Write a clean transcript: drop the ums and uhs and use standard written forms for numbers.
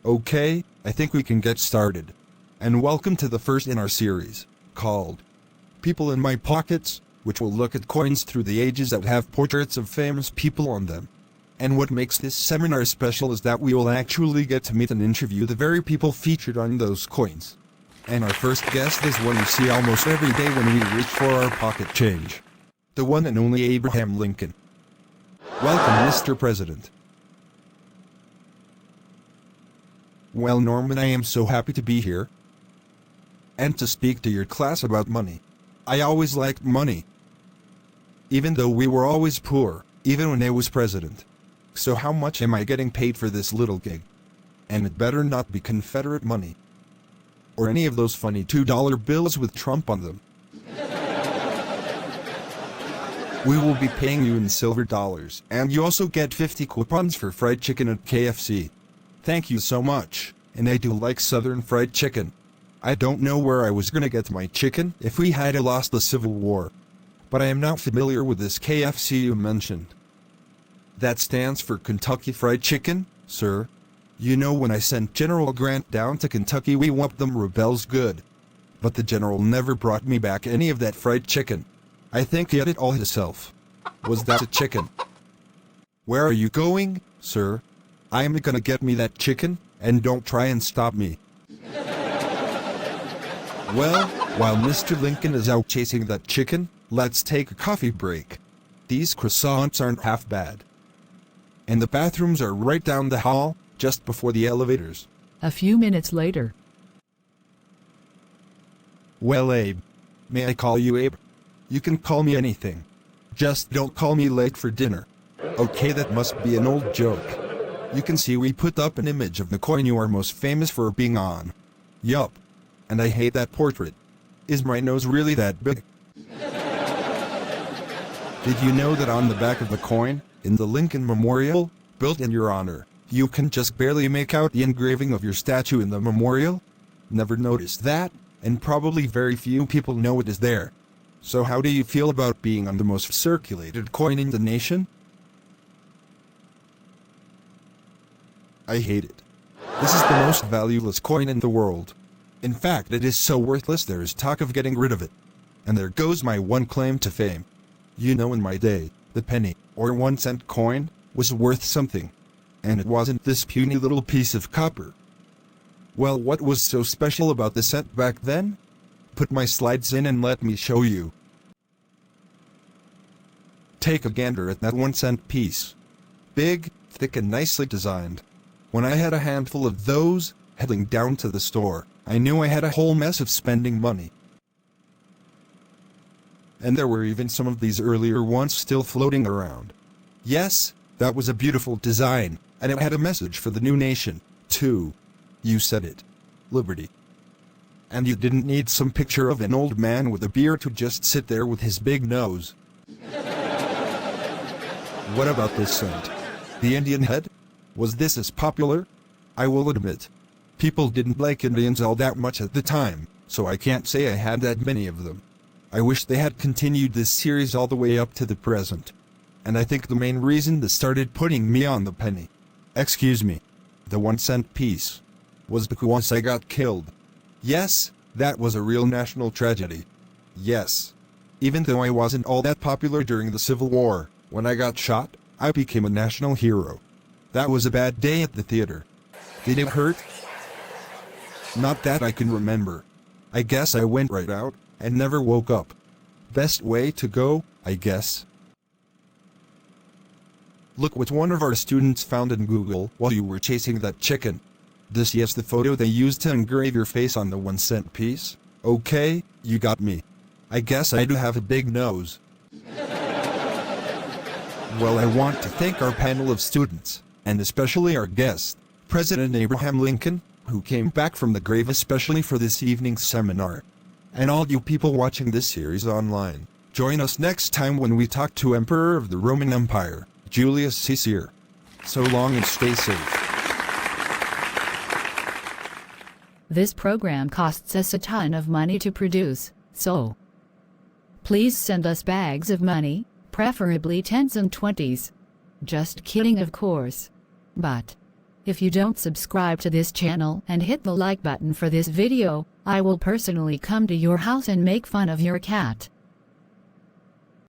Okay, I think we can get started. And welcome to the first in our series, called People in My Pockets, which will look at coins through the ages that have portraits of famous people on them. And what makes this seminar special is that we will actually get to meet and interview the very people featured on those coins. And our first guest is one you see almost every day when we reach for our pocket change. The one and only Abraham Lincoln. Welcome, Mr. President. Well, Norman, I am so happy to be here. And to speak to your class about money. I always liked money. Even though we were always poor, even when I was president. So how much am I getting paid for this little gig? And it better not be Confederate money. Or any of those funny $2 bills with Trump on them. We will be paying you in silver dollars, and you also get 50 coupons for fried chicken at KFC. Thank you so much, and I do like Southern fried chicken. I don't know where I was gonna get my chicken if we had lost the Civil War. But I am not familiar with this KFC you mentioned. That stands for Kentucky Fried Chicken, sir. You know, when I sent General Grant down to Kentucky, we whooped them rebels good. But the general never brought me back any of that fried chicken. I think he ate it all himself. Was that a chicken? Where are you going, sir? I am gonna get me that chicken, and don't try and stop me. Well, while Mr. Lincoln is out chasing that chicken, let's take a coffee break. These croissants aren't half bad. And the bathrooms are right down the hall, just before the elevators. A few minutes later. Well, Abe. May I call you Abe? You can call me anything. Just don't call me late for dinner. Okay, that must be an old joke. You can see we put up an image of the coin you are most famous for being on. Yup. And I hate that portrait. Is my nose really that big? Did you know that on the back of the coin, in the Lincoln Memorial, built in your honor, you can just barely make out the engraving of your statue in the memorial? Never noticed that, and probably very few people know it is there. So how do you feel about being on the most circulated coin in the nation? I hate it. This is the most valueless coin in the world. In fact, it is so worthless there is talk of getting rid of it. And there goes my one claim to fame. You know, in my day, the penny, or 1 cent coin, was worth something. And it wasn't this puny little piece of copper. Well, what was so special about the cent back then? Put my slides in and let me show you. Take a gander at that 1 cent piece. Big, thick and nicely designed. When I had a handful of those, heading down to the store, I knew I had a whole mess of spending money. And there were even some of these earlier ones still floating around. Yes, that was a beautiful design, and it had a message for the new nation, too. You said it. Liberty. And you didn't need some picture of an old man with a beard to just sit there with his big nose. What about this cent? The Indian head? Was this as popular? I will admit, people didn't like Indians all that much at the time, so I can't say I had that many of them. I wish they had continued this series all the way up to the present. And I think the main reason they started putting me on the penny, the 1 cent piece, was because I got killed. Yes, that was a real national tragedy. Yes. Even though I wasn't all that popular during the Civil War, when I got shot, I became a national hero. That was a bad day at the theater. Did it hurt? Not that I can remember. I guess I went right out, and never woke up. Best way to go, I guess. Look what one of our students found in Google while you were chasing that chicken. This is the photo they used to engrave your face on the 1 cent piece. Okay, you got me. I guess I do have a big nose. Well, I want to thank our panel of students, and especially our guest, President Abraham Lincoln, who came back from the grave especially for this evening's seminar. And all you people watching this series online, join us next time when we talk to Emperor of the Roman Empire, Julius Caesar. So long and stay safe. This program costs us a ton of money to produce, so please send us bags of money, preferably 10s and 20s. Just kidding, of course. But If you don't subscribe to this channel and hit the like button for this video, I will personally come to your house and make fun of your cat.